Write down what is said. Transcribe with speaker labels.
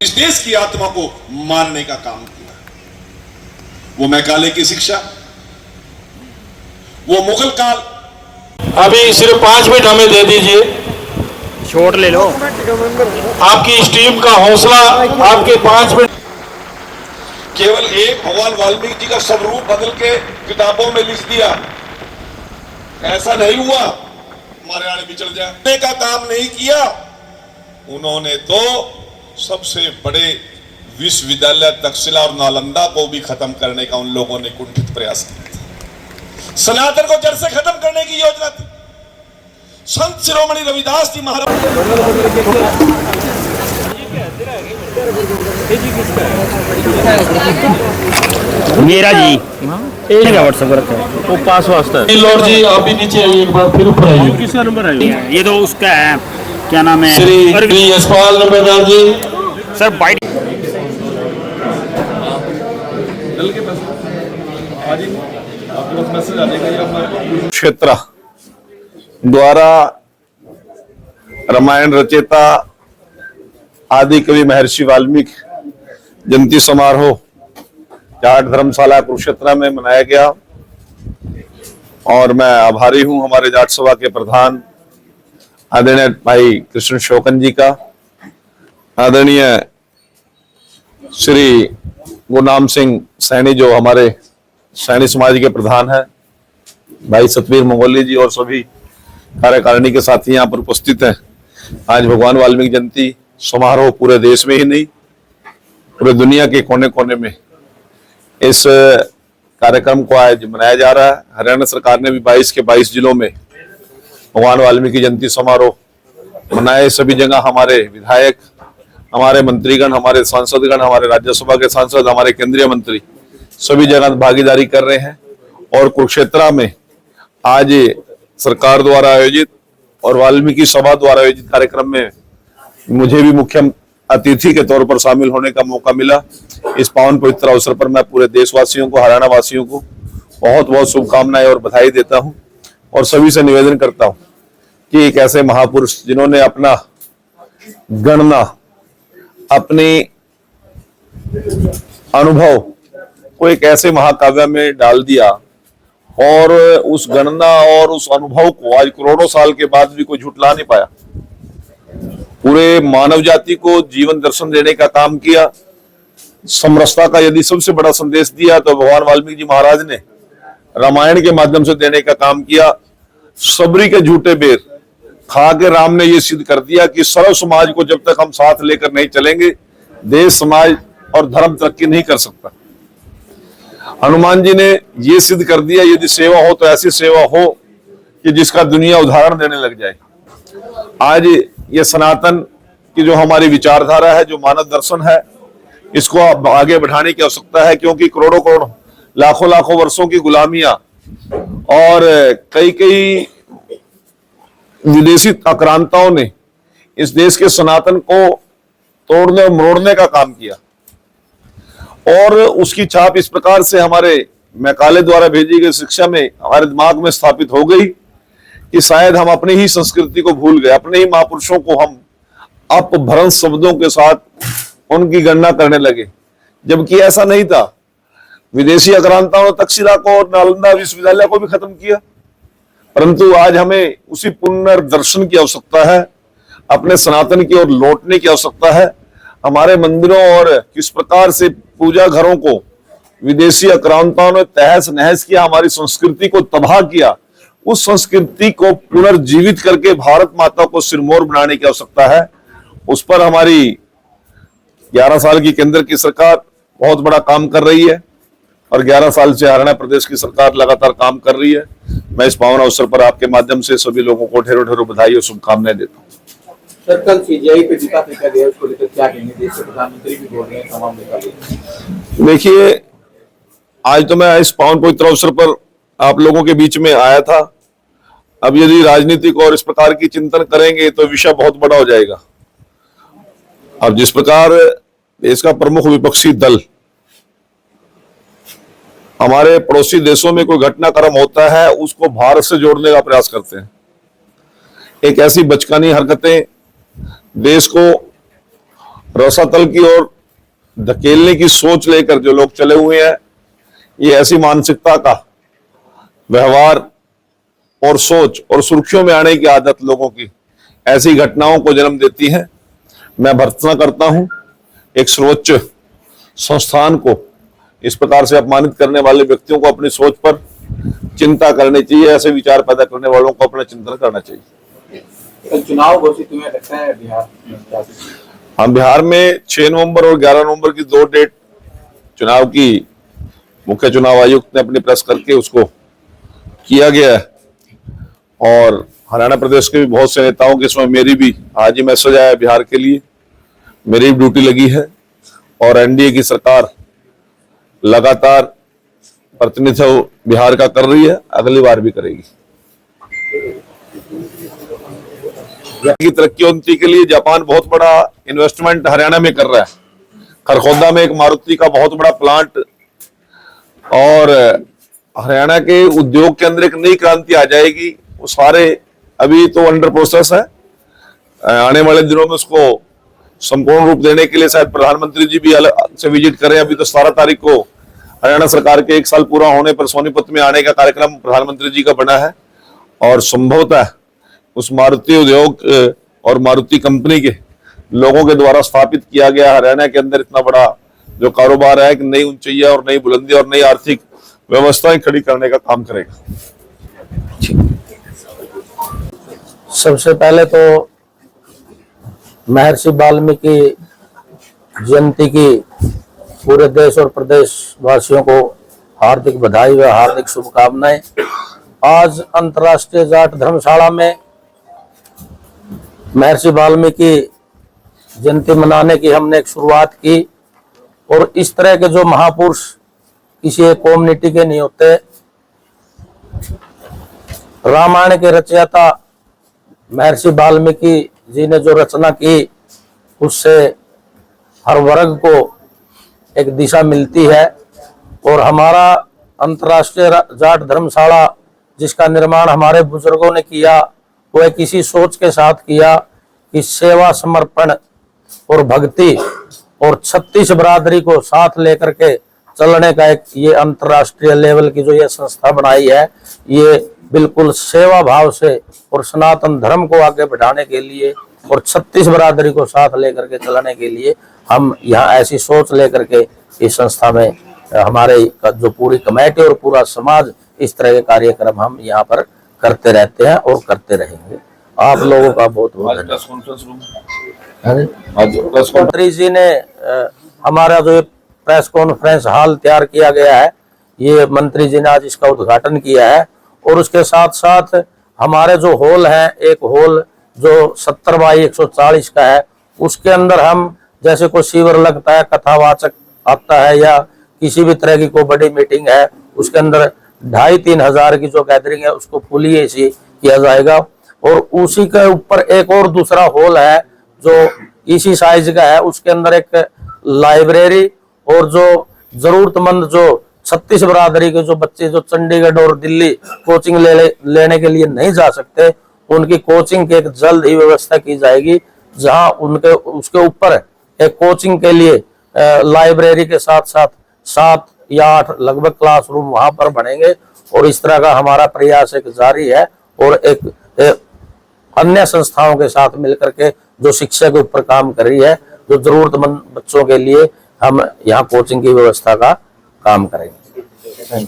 Speaker 1: इस देश की आत्मा को मारने का काम किया। वो मैकाले की शिक्षा, वो मुगल काल।
Speaker 2: अभी सिर्फ 5 मिनट हमें दे दीजिए,
Speaker 3: छोड़ ले लो।
Speaker 2: आपकी इस टीम का हौसला, आपके 5 मिनट।
Speaker 1: केवल एक भगवान वाल्मीकि जी का स्वरूप बदल के किताबों में लिख दिया, ऐसा नहीं हुआ हमारे आने बिछड़ जाने का काम नहीं किया। उन्होंने तो सबसे बड़े विश्वविद्यालय तक्षशिला और नालंदा को भी खत्म करने का उन लोगों ने कुंठित प्रयास किया था। सनातन को जड़ से खत्म करने की योजना थी। संत शिरोमणि रविदास जी महाराज,
Speaker 3: मेरा जी व्हाट्सएप पर रखा है
Speaker 2: वो पास वास्ता है। लॉर्ड जी आप भी नीचे आइए, एक बार फिर ऊपर आइए।
Speaker 3: किसका नंबर है? ये तो उसका है, क्या नाम है?
Speaker 2: श्री यशपाल नंबरदार जी।
Speaker 3: सर बाइट
Speaker 4: क्षेत्र द्वारा रामायण रचयिता आदि कवि महर्षि वाल्मीकि जयंती समारोह जाट धर्मशाला कुरुक्षेत्र में मनाया गया और मैं आभारी हूं हमारे जाट सभा के प्रधान आदरणीय भाई कृष्ण शोकन जी का, आदरणीय श्री गुरनाम सिंह सैनी जो हमारे सैनी समाज के प्रधान हैं, भाई सतवीर मंगोली जी और सभी कार्यकारिणी के साथी यहाँ पर उपस्थित हैं। आज भगवान वाल्मीकि जयंती समारोह पूरे देश में ही नहीं पूरे दुनिया के कोने कोने में इस कार्यक्रम को आज मनाया जा रहा है। हरियाणा सरकार ने भी 22 के 22 जिलों में भगवान वाल्मीकि जयंती समारोह मनाए। सभी जगह हमारे विधायक, हमारे मंत्रीगण, हमारे सांसदगण, हमारे राज्यसभा के सांसद, हमारे केंद्रीय मंत्री सभी जगह भागीदारी कर रहे हैं और कुरुक्षेत्र में आज सरकार द्वारा आयोजित और वाल्मीकि सभा द्वारा आयोजित कार्यक्रम में मुझे भी मुख्य अतिथि के तौर पर शामिल होने का मौका मिला। इस पावन पवित्र अवसर पर मैं पूरे देशवासियों को, हरियाणा वासियों को बहुत बहुत शुभकामनाएं और बधाई देता हूं और सभी से निवेदन करता हूं कि एक ऐसे महापुरुष जिन्होंने अपना गणना, अपनी अनुभव को एक ऐसे महाकाव्य में डाल दिया और उस गणना और उस अनुभव को आज करोड़ों साल के बाद भी कोई झुठला नहीं पाया। पूरे मानव जाति को जीवन दर्शन देने का काम किया। समरसता का यदि सबसे बड़ा संदेश दिया तो भगवान वाल्मीकि जी महाराज ने रामायण के माध्यम से देने का काम किया। सबरी के झूठे बेर खा के राम ने यह सिद्ध कर दिया कि सर्व समाज को जब तक हम साथ लेकर नहीं चलेंगे, देश, समाज और धर्म तरक्की नहीं कर सकता। हनुमान जी ने यह सिद्ध कर दिया, यदि सेवा हो तो ऐसी सेवा हो कि जिसका दुनिया उदाहरण देने लग जाए। आज ये सनातन की जो हमारी विचारधारा है, जो मानव दर्शन है, इसको आगे बढ़ाने की आवश्यकता है क्योंकि करोड़ों करोड़, लाखों लाखों वर्षों की गुलामियां और कई कई विदेशी आक्रांताओं ने इस देश के सनातन को तोड़ने और मरोड़ने का काम किया और उसकी छाप इस प्रकार से हमारे मैकाले द्वारा भेजी गई शिक्षा में हमारे दिमाग में स्थापित हो गई कि शायद हम अपनी ही संस्कृति को भूल गए। अपने ही महापुरुषों को हम अपभ्रंश शब्दों के साथ उनकी गणना करने लगे, जबकि ऐसा नहीं था। विदेशी आक्रांताओं ने तक्षशिला को और नालंदा विश्वविद्यालय को भी खत्म किया, परंतु आज हमें उसी पुनर्दर्शन की आवश्यकता है, अपने सनातन की ओर लौटने की आवश्यकता है। हमारे मंदिरों और किस प्रकार से पूजा घरों को विदेशी आक्रांताओं ने तहस नहस किया, हमारी संस्कृति को तबाह किया, उस संस्कृति को पुनर्जीवित करके भारत माता को सिरमौर बनाने की आवश्यकता है। उस पर हमारी 11 साल की केंद्र की सरकार बहुत बड़ा काम कर रही है और 11 साल से हरियाणा प्रदेश की सरकार लगातार काम कर रही है। मैं इस पावन अवसर पर आपके माध्यम से सभी लोगों को ढेरों ढेरों बधाई और शुभकामनाएं देता हूँ।
Speaker 5: सर, कल सीजीआई पे जिता फेंका गया, उसको लेकर क्या कहेंगे? देश के प्रधानमंत्री भी बोल रहे हैं, तमाम नेता।
Speaker 4: देखिए, आज तो मैं इस पावन पवित्र अवसर पर आप लोगों के बीच में आया था। अब यदि राजनीतिक और इस प्रकार की चिंतन करेंगे तो विषय बहुत बड़ा हो जाएगा। अब जिस प्रकार देश का प्रमुख विपक्षी दल हमारे पड़ोसी देशों में कोई घटनाक्रम होता है उसको भारत से जोड़ने का प्रयास करते हैं, एक ऐसी बचकानी हरकतें देश को रसातल की ओर धकेलने की सोच लेकर जो लोग चले हुए हैं, ये ऐसी मानसिकता का व्यवहार और सोच और सुर्खियों में आने की आदत लोगों की ऐसी घटनाओं को जन्म देती है। मैं भर्त्सना करता हूं एक सर्वोच्च संस्थान को इस प्रकार से अपमानित करने वाले व्यक्तियों को अपनी सोच पर चिंता करनी चाहिए, ऐसे विचार पैदा करने वालों को अपना चिंतन करना चाहिए।
Speaker 5: कल चुनाव घोषित हुए लगता है बिहार में?
Speaker 4: हम बिहार में 6 नवंबर और 11 नवंबर की 2 डेट चुनाव की मुख्य चुनाव आयुक्त ने अपनी प्रेस करके उसको किया गया है, और हरियाणा प्रदेश के भी बहुत से नेताओं के इसमें मेरी भी आज ही मैसेज आया बिहार के लिए, मेरी भी ड्यूटी लगी है और एनडीए की सरकार लगातार प्रतिनिधित्व बिहार का कर रही है, अगली बार भी करेगी। की तरक्की उन्नति के लिए जापान बहुत बड़ा इन्वेस्टमेंट हरियाणा में कर रहा है। खरखोदा में एक मारुति का बहुत बड़ा प्लांट, और हरियाणा के उद्योग के अंदर एक नई क्रांति आ जाएगी। वो सारे अभी तो अंडर प्रोसेस है, आने वाले दिनों में उसको संपूर्ण रूप देने के लिए शायद प्रधानमंत्री जी भी अलग से विजिट करें। अभी तो 17 तारीख को हरियाणा सरकार के 1 साल पूरा होने पर सोनीपत में आने का कार्यक्रम प्रधानमंत्री जी का बना है, और संभवतः उस मारुति उद्योग और मारुति कंपनी के लोगों के द्वारा स्थापित किया गया हरियाणा के अंदर इतना बड़ा जो कारोबार है कि नई ऊंचाइयां और नई बुलंदी और नई आर्थिक व्यवस्थाएं खड़ी करने का काम करेगा।
Speaker 6: सबसे पहले तो महर्षि वाल्मीकि जयंती की पूरे देश और प्रदेश वासियों को हार्दिक बधाई व हार्दिक शुभकामनाएं। आज अंतर्राष्ट्रीय जाट धर्मशाला में महर्षि वाल्मीकि जयंती मनाने की हमने एक शुरुआत की, और इस तरह के जो महापुरुष किसी एक कम्युनिटी के नहीं होते। रामायण के रचयिता महर्षि वाल्मीकि जी ने जो रचना की, उससे हर वर्ग को एक दिशा मिलती है, और हमारा अंतर्राष्ट्रीय जाट धर्मशाला जिसका निर्माण हमारे बुजुर्गों ने किया, वो एक इसी सोच के साथ किया कि सेवा, समर्पण और भक्ति और 36 बरादरी को साथ लेकर के चलने का एक ये अंतर्राष्ट्रीय लेवल की जो ये संस्था बनाई है, ये बिल्कुल सेवा भाव से और सनातन धर्म को आगे बढ़ाने के लिए और 36 बरादरी को साथ लेकर के चलाने के लिए हम यहाँ ऐसी सोच लेकर के इस संस्था में हमारे जो पूरी कमेटी और पूरा समाज इस तरह के कार्यक्रम हम यहाँ पर करते रहते हैं और करते रहेंगे। आप लोगों का बहुत बहुत धन्यवाद। मंत्री जी ने हमारा जो प्रेस कॉन्फ्रेंस हॉल तैयार किया गया है, ये मंत्री जी ने आज इसका उद्घाटन किया है, और उसके साथ साथ हमारे जो हॉल है, एक हॉल जो 70 बाई 140 का है, उसके अंदर हम जैसे कोई शिविर लगता है, कथावाचक आता है या किसी भी तरह की कोई बड़ी मीटिंग है, उसके अंदर 2,500-3 हजार की जो गैदरिंग है उसको फुली एसी किया जाएगा। और उसी के ऊपर एक और दूसरा हॉल है जो इसी साइज का है, उसके अंदर एक लाइब्रेरी, और जो जरूरतमंद जो 36 बरादरी के जो बच्चे जो चंडीगढ़ और दिल्ली कोचिंग लेने के लिए नहीं जा सकते, उनकी कोचिंग की एक जल्द ही व्यवस्था की जाएगी, जहां उनके उसके ऊपर एक कोचिंग के लिए लाइब्रेरी के साथ साथ 7 या 8 लगभग क्लासरूम वहां पर बनेंगे। और इस तरह का हमारा प्रयास एक जारी है, और एक अन्य संस्थाओं के साथ मिलकर के जो शिक्षा के ऊपर काम कर रही है, जो जरूरतमंद बच्चों के लिए हम यहाँ कोचिंग की व्यवस्था का काम करेंगे।